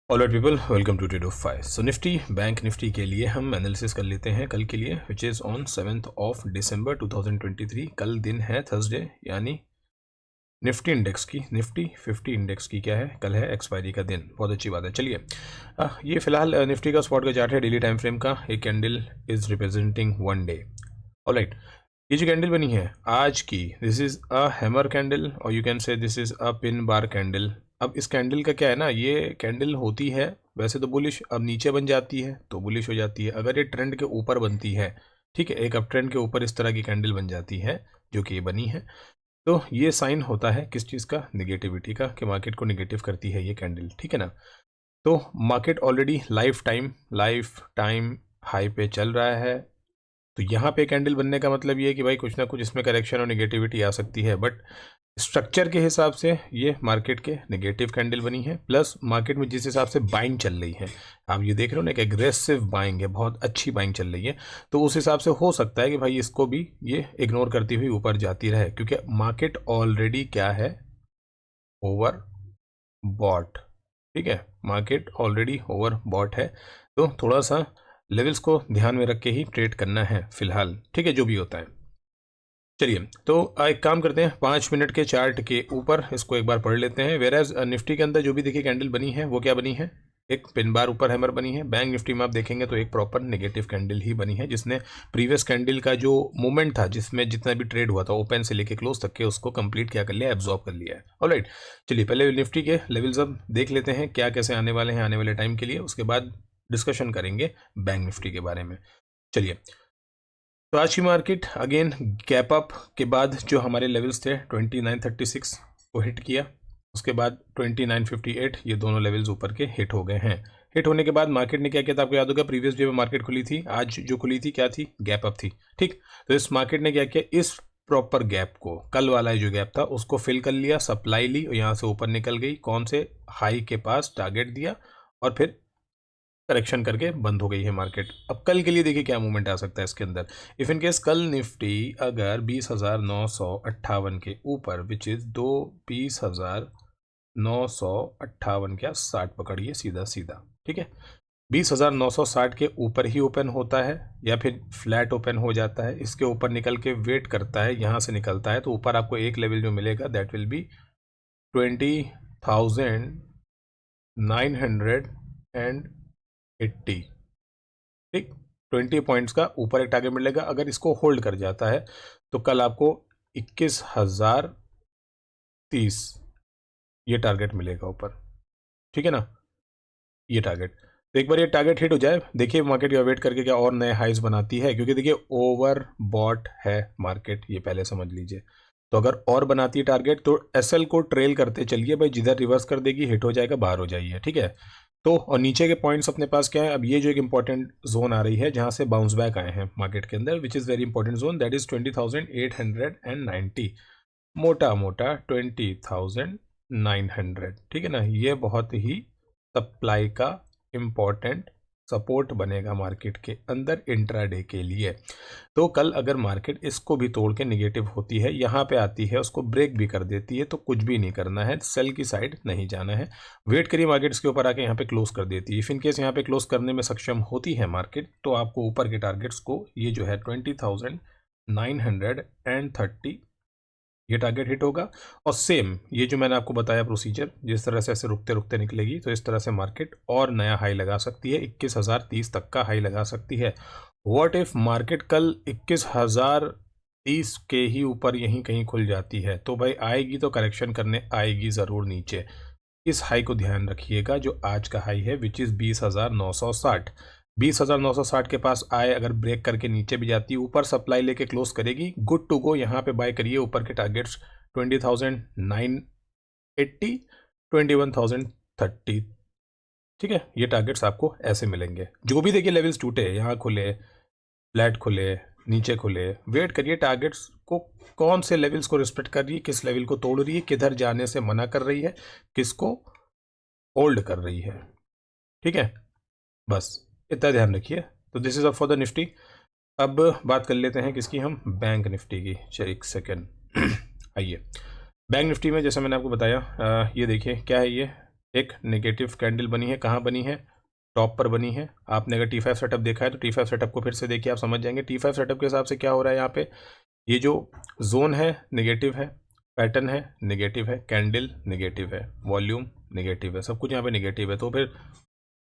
Alright people, welcome to Tradeofy. So Nifty Bank Nifty के लिए हम एनालिसिस कर लेते हैं कल के लिए, विच इज़ ऑन 7 दिसंबर 2023। कल दिन है थर्सडे, यानी निफ्टी इंडेक्स की, निफ्टी 50 इंडेक्स की क्या है, कल है एक्सपायरी का दिन। बहुत अच्छी बात है। चलिए, ये फिलहाल निफ्टी का स्पॉट का चार्ट है डेली टाइम फ्रेम का। एक candle is representing 1 day. Alright, ये जो कैंडल बनी है आज की, this is a hammer candle और you can say this is a pin bar candle. अब इस कैंडल का क्या है ना, ये कैंडल होती है वैसे तो बुलिश, अब नीचे बन जाती है तो बुलिश हो जाती है। अगर ये ट्रेंड के ऊपर बनती है, ठीक है, एक अप ट्रेंड के ऊपर इस तरह की कैंडल बन जाती है जो कि ये बनी है, तो ये साइन होता है किस चीज़ का, निगेटिविटी का, कि मार्केट को निगेटिव करती है ये कैंडल, ठीक है ना। तो market already life time high पे चल रहा है। तो यहाँ पे कैंडल बनने का मतलब ये है कि भाई कुछ ना कुछ इसमें करेक्शन और नेगेटिविटी आ सकती है, बट स्ट्रक्चर के हिसाब से ये मार्केट के नेगेटिव कैंडल बनी है। प्लस मार्केट में जिस हिसाब से बाइंग चल रही है, आप ये देख रहे हो ना, एक एग्रेसिव बाइंग है, बहुत अच्छी बाइंग चल रही है। तो उस हिसाब से हो सकता है कि भाई इसको भी ये इग्नोर करती हुई ऊपर जाती रहे, क्योंकि मार्केट ऑलरेडी क्या है, ओवर बॉट। ठीक है, मार्केट ऑलरेडी ओवर बॉट है। तो थोड़ा सा लेवल्स को ध्यान में रख के ही ट्रेड करना है फिलहाल, ठीक है, जो भी होता है। चलिए, तो एक काम करते हैं, 5 मिनट के चार्ट के ऊपर इसको एक बार पढ़ लेते हैं। वेराज निफ्टी के अंदर जो भी देखिए कैंडल बनी है वो क्या बनी है, एक पिन बार ऊपर हैमर बनी है। बैंक निफ्टी में आप देखेंगे तो एक प्रॉपर नेगेटिव कैंडल ही बनी है, जिसने प्रीवियस कैंडल का जो मूवमेंट था, जिसमें जितना भी ट्रेड हुआ था ओपन से लेके क्लोज तक के, उसको कंप्लीट क्या कर लिया, एब्जॉर्ब कर लिया है। ऑलराइट, चलिए पहले निफ्टी के लेवल्स अब देख लेते हैं क्या कैसे आने वाले हैं आने वाले टाइम के लिए, उसके बाद डिस्कशन करेंगे बैंक निफ्टी के बारे में। चलिए, तो आज की मार्केट अगेन गैप अप के बाद जो हमारे लेवल्स थे 2936 को हिट किया, उसके बाद 2958, ये दोनों लेवल्स ऊपर के हिट हो गए हैं। हिट होने के बाद मार्केट ने क्या किया था, आपको याद होगा, प्रीवियस डे में मार्केट खुली थी, आज जो खुली थी क्या थी, गैप अप थी। ठीक, तो इस मार्केट ने क्या किया, इस प्रॉपर गैप को, कल वाला जो गैप था उसको फिल कर लिया, सप्लाई ली और यहाँ से ऊपर निकल गई, कौन से हाई के पास टारगेट दिया, और फिर करेक्शन करके बंद हो गई है मार्केट। अब कल के लिए देखिए क्या मूवमेंट आ सकता है इसके अंदर। इफ इन केस कल निफ्टी अगर 20,958 के ऊपर, विच इज 20,958 क्या 60 पकड़िए सीधा सीधा, ठीक है, 20,960 के ऊपर ही ओपन होता है या फिर फ्लैट ओपन हो जाता है, इसके ऊपर निकल के वेट करता है, यहाँ से निकलता है, तो ऊपर आपको एक लेवल जो मिलेगा दैट विल बी 20,980। ठीक, 20 पॉइंट्स का ऊपर एक टारगेट मिलेगा। अगर इसको होल्ड कर जाता है तो कल आपको 21,030 ये टारगेट मिलेगा ऊपर, ठीक है ना, ये टारगेट। तो एक बार ये टारगेट हिट हो जाए, देखिए मार्केट का वेट करके क्या और नए हाइज बनाती है, क्योंकि देखिए ओवर बॉट है मार्केट, ये पहले समझ लीजिए। तो अगर और बनाती है टारगेट तो एसएल को ट्रेल करते चलिए भाई, जिधर रिवर्स कर देगी हिट हो जाएगा, बाहर हो जाइए, ठीक है। तो और नीचे के पॉइंट्स अपने पास क्या है, अब ये जो एक इंपॉर्टेंट जोन आ रही है जहां से बाउंस बैक आए हैं मार्केट के अंदर, which is very important zone, that is 20,890, मोटा मोटा 20,900, ठीक है ना। ये बहुत ही सप्लाई का इम्पॉर्टेंट सपोर्ट बनेगा मार्केट के अंदर इंट्राडे के लिए। तो कल अगर मार्केट इसको भी तोड़ के निगेटिव होती है, यहाँ पे आती है, उसको ब्रेक भी कर देती है, तो कुछ भी नहीं करना है, सेल की साइड नहीं जाना है, वेट करिए मार्केट इसके ऊपर आके यहाँ पे क्लोज कर देती है। इफ इन केस यहाँ पे क्लोज करने में सक्षम होती है मार्केट, तो आपको ऊपर के टारगेट्स को, ये जो है 20,930, ये टारगेट हिट होगा। और सेम ये जो मैंने आपको बताया प्रोसीजर, जिस तरह से ऐसे रुकते रुकते निकलेगी, तो इस तरह से मार्केट और नया हाई लगा सकती है, 21,030 तक का हाई लगा सकती है। व्हाट इफ मार्केट कल 21,030 के ही ऊपर यहीं कहीं खुल जाती है, तो भाई आएगी तो करेक्शन करने आएगी ज़रूर नीचे। इस हाई को ध्यान रखिएगा जो आज का हाई है, विच इज़ 20,960। 20,960 के पास आए, अगर ब्रेक करके नीचे भी जाती है, ऊपर सप्लाई लेके क्लोज करेगी, गुड टू गो, यहाँ पे बाय करिए। ऊपर के टारगेट्स 20,980, 21,030, ठीक है, ये टारगेट्स आपको ऐसे मिलेंगे। जो भी देखिए लेवल्स टूटे, यहाँ खुले, फ्लैट खुले, नीचे खुले, वेट करिए टारगेट्स को, कौन से लेवल्स को रिस्पेक्ट कर रही है, किस लेवल को तोड़ रही है, किधर जाने से मना कर रही है, किसको होल्ड कर रही है, ठीक है, बस इतना ध्यान रखिए। तो this is up for the Nifty. अब बात कर लेते हैं किसकी, हम बैंक निफ्टी की। चलिए एक सेकेंड आइए, बैंक निफ्टी में जैसा मैंने आपको बताया, ये देखिए क्या है, ये एक नेगेटिव कैंडल बनी है, कहाँ बनी है, टॉप पर बनी है। आपने अगर T5 सेटअप देखा है तो T5 सेटअप को फिर से देखिए, आप समझ जाएंगे। T5 सेटअप के हिसाब से क्या हो रहा है यहाँ पे, ये जो जोन है नेगेटिव है, पैटर्न है नेगेटिव है, कैंडल नेगेटिव है, वॉल्यूम नेगेटिव है, सब कुछ यहाँ पे नेगेटिव है। तो फिर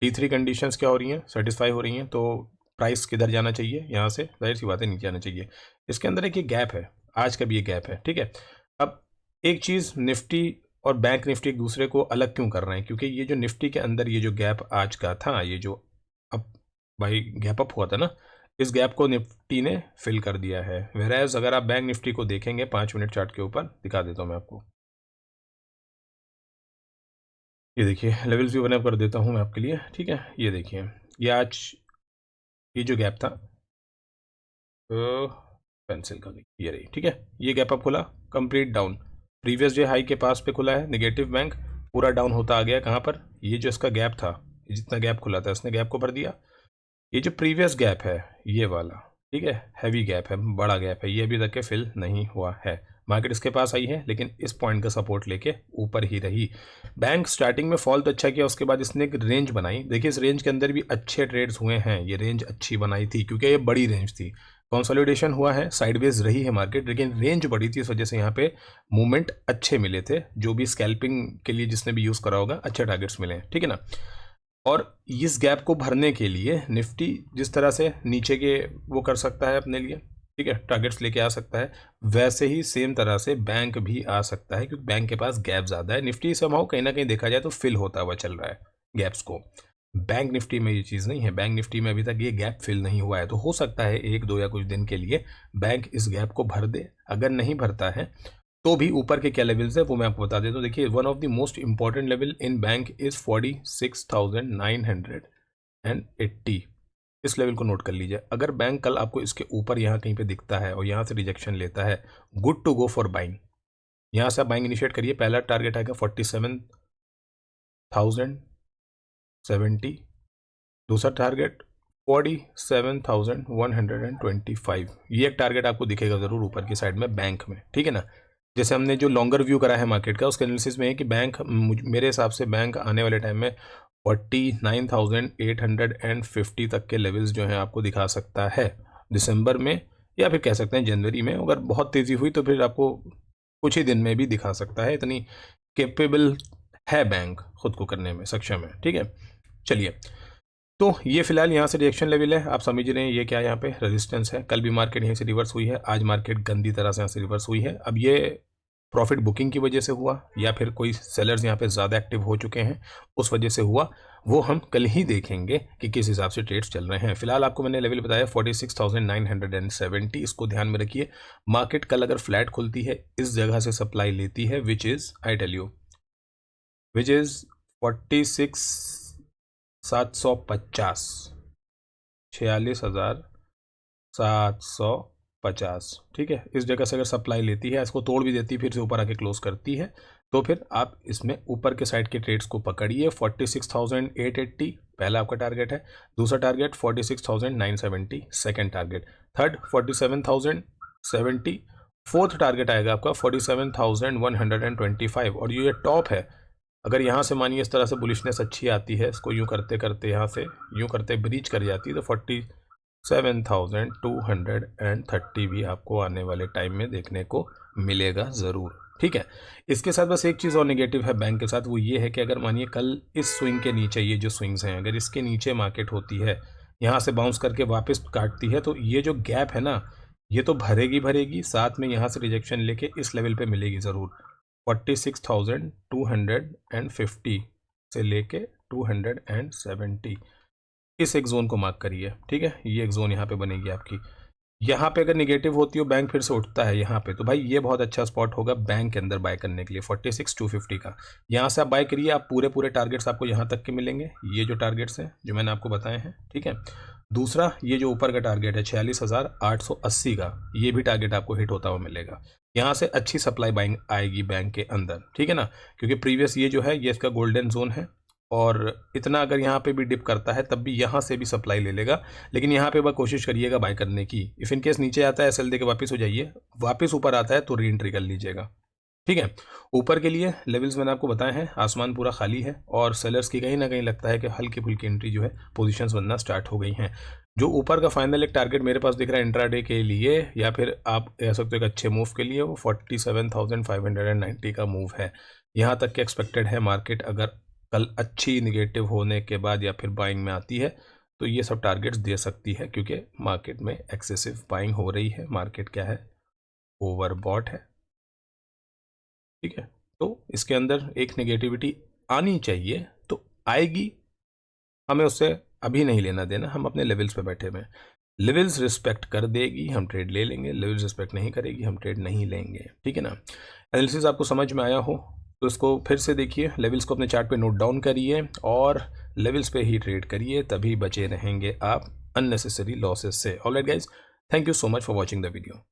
T3 कंडीशंस क्या हो रही हैं, सेटिस्फाई हो रही हैं। तो प्राइस किधर जाना चाहिए, यहाँ से जाहिर सी बात है नीचे जाना चाहिए। इसके अंदर एक ये गैप है, आज का भी ये गैप है, ठीक है। अब एक चीज़, निफ्टी और बैंक निफ्टी एक दूसरे को अलग क्यों कर रहे हैं, क्योंकि ये जो निफ्टी के अंदर ये जो गैप आज का था, ये जो अब भाई गैप अप हुआ था ना, इस गैप को निफ्टी ने फिल कर दिया है। वेराज अगर आप बैंक निफ्टी को देखेंगे 5 मिनट चार्ट के ऊपर, दिखा देता हूँ मैं आपको, ये देखिए लेवल्स भी बना कर देता हूँ मैं आपके लिए, ठीक है। ये देखिए, ये आज ये जो गैप था, तो पेंसिल का ये रही, ठीक है। ये गैप अप खुला, complete down, previous day high के पास पे खुला है नेगेटिव बैंक, पूरा डाउन होता आ गया कहाँ पर, ये जो इसका गैप था, जितना गैप खुला था इसने गैप को भर दिया। ये जो प्रीवियस गैप है ये वाला, ठीक है, हैवी गैप है, बड़ा गैप है, ये अभी तक के फिल नहीं हुआ है। मार्केट इसके पास आई है लेकिन इस पॉइंट का सपोर्ट लेके ऊपर ही रही। बैंक स्टार्टिंग में फॉल तो अच्छा किया, उसके बाद इसने एक रेंज बनाई। देखिए इस रेंज के अंदर भी अच्छे ट्रेड्स हुए हैं, ये रेंज अच्छी बनाई थी क्योंकि ये बड़ी रेंज थी। कंसोलिडेशन हुआ है, साइडवेज रही है मार्केट, लेकिन रेंज बड़ी थी, इस वजह से यहाँ पे मूवमेंट अच्छे मिले थे। जो भी स्कैल्पिंग के लिए जिसने भी यूज़ करा होगा, अच्छे टारगेट्स मिले हैं, ठीक है ना। और इस गैप को भरने के लिए निफ्टी जिस तरह से नीचे के वो कर सकता है अपने लिए, ठीक है, टारगेट्स लेके आ सकता है, वैसे ही सेम तरह से बैंक भी आ सकता है, क्योंकि बैंक के पास गैप ज़्यादा है। निफ्टी समहाउ कहीं ना कहीं देखा जाए तो फिल होता हुआ चल रहा है गैप्स को। बैंक निफ्टी में ये चीज़ नहीं है, बैंक निफ्टी में अभी तक ये गैप फिल नहीं हुआ है। तो हो सकता है एक दो या कुछ दिन के लिए बैंक इस गैप को भर दे। अगर नहीं भरता है तो भी ऊपर के क्या लेवल्स है वो मैं आपको बता देता हूँ। देखिए one of the most important level in bank is 46,980, इस लेवल को नोट कर लीजिए। अगर बैंक कल आपको इसके ऊपर यहाँ कहीं पे दिखता है और यहाँ से रिजेक्शन लेता है, good to go for buying. यहाँ से आप बाइंग इनिशिएट करिए। पहला टारगेट आएगा 47,070, दूसरा टारगेट 47,125। ये एक टारगेट आपको दिखेगा ज़रूर ऊपर की साइड में बैंक में, ठीक है ना। जैसे हमने जो लॉन्गर व्यू करा है मार्केट का, उसके एनालिसिस में है कि बैंक, मेरे हिसाब से बैंक आने वाले टाइम में 49,850 तक के लेवल्स जो हैं आपको दिखा सकता है दिसंबर में, या फिर कह सकते हैं जनवरी में। अगर बहुत तेज़ी हुई तो फिर आपको कुछ ही दिन में भी दिखा सकता है। इतनी कैपेबल है बैंक, खुद को करने में सक्षम है, ठीक है। चलिए, तो ये फिलहाल यहाँ से रिएक्शन लेवल है, आप समझ रहे हैं ये क्या यहाँ पे रेजिस्टेंस है। कल भी मार्केट यहीं से रिवर्स हुई है, आज मार्केट गंदी तरह से यहाँ से रिवर्स हुई है। अब ये प्रॉफिट बुकिंग की वजह से हुआ या फिर कोई सेलर्स यहाँ पे ज़्यादा एक्टिव हो चुके हैं उस वजह से हुआ, वो हम कल ही देखेंगे कि किस हिसाब से ट्रेड्स चल रहे हैं। फिलहाल आपको मैंने लेवल बताया 46,970, इसको ध्यान में रखिए। मार्केट कल अगर फ्लैट खुलती है, इस जगह से सप्लाई लेती है, which is I tell you, which is 46,750, 46,750, ठीक है। इस जगह से अगर सप्लाई लेती है, इसको तोड़ भी देती है, फिर से ऊपर आके क्लोज करती है, तो फिर आप इसमें ऊपर के साइड के ट्रेड्स को पकड़िए। 46,880 पहला आपका टारगेट है, दूसरा target 46,970 second target, third 47,070, fourth target आएगा आपका 47,125। और ये टॉप है, अगर यहाँ से मानिए इस तरह से बुलिशनेस अच्छी आती है, इसको यूँ करते करते यहाँ से यूँ करते ब्रीच कर जाती है, तो 47,230 भी आपको आने वाले टाइम में देखने को मिलेगा ज़रूर, ठीक है। इसके साथ बस एक चीज़ और नेगेटिव है बैंक के साथ, वो ये है कि अगर मानिए कल इस स्विंग के नीचे, ये जो स्विंग्स हैं, अगर इसके नीचे मार्केट होती है, यहाँ से बाउंस करके वापस काटती है, तो ये जो गैप है ना, ये तो भरेगी भरेगी, साथ में यहाँ से रिजेक्शन लेके इस लेवल पे मिलेगी ज़रूर। 46,250 से लेके 270, इस एक जोन को मार्क करिए, ठीक है। ये एक जोन यहाँ पे बनेगी आपकी। यहाँ पे अगर निगेटिव होती हो, बैंक फिर से उठता है यहाँ पे, तो भाई ये बहुत अच्छा स्पॉट होगा बैंक के अंदर बाय करने के लिए 46,250 का। यहाँ से आप बाय करिए, आप पूरे पूरे टारगेट्स आपको यहाँ तक के मिलेंगे, ये जो टारगेट्स हैं जो मैंने आपको बताए हैं, ठीक है। दूसरा ये जो ऊपर का टारगेट है 46,880 का, ये भी टारगेट आपको हिट होता हुआ मिलेगा। यहाँ से अच्छी सप्लाई बाइंग आएगी बैंक के अंदर, ठीक है ना, क्योंकि प्रीवियस ये जो है ये इसका गोल्डन जोन है, और इतना अगर यहाँ पे भी डिप करता है तब भी यहाँ से भी सप्लाई ले लेगा। लेकिन यहाँ पे बस कोशिश करिएगा बाय करने की। इफ़ इन केस नीचे आता है सेल दे के वापस हो जाइए, वापस ऊपर आता है तो री एंट्री कर लीजिएगा। ठीक है। ऊपर के लिए लेवल्स मैंने आपको बताए हैं, आसमान पूरा खाली है और सेलर्स की कहीं ना कहीं लगता है कि हल्की फुल्की एंट्री जो है पोजीशंस बनना स्टार्ट हो गई हैं। जो ऊपर का फाइनल एक टारगेट मेरे पास दिख रहा है इंट्राडे के लिए, या फिर आप कह सकते हो एक अच्छे मूव के लिए, वो 47,590 का मूव है। यहाँ तक के एक्सपेक्टेड है मार्केट अगर कल अच्छी निगेटिव होने के बाद या फिर बाइंग में आती है तो ये सब टारगेट्स दे सकती है, क्योंकि मार्केट में एक्सेसिव बाइंग हो रही है, मार्केट क्या है, ओवरबॉट है। ठीक है, तो इसके अंदर एक नेगेटिविटी आनी चाहिए, तो आएगी, हमें उससे अभी नहीं लेना देना, हम अपने लेवल्स पे बैठे हुए हैं। लेवल्स रिस्पेक्ट कर देगी हम ट्रेड ले लेंगे, लेवल्स रिस्पेक्ट नहीं करेगी हम ट्रेड नहीं लेंगे। ठीक है ना। एनालिसिस आपको समझ में आया हो तो इसको फिर से देखिए, लेवल्स को अपने चार्ट पे नोट डाउन करिए और लेवल्स पे ही ट्रेड करिए, तभी बचे रहेंगे आप अननेसेसरी लॉसेस से। Alright guys, thank you so much for watching the video.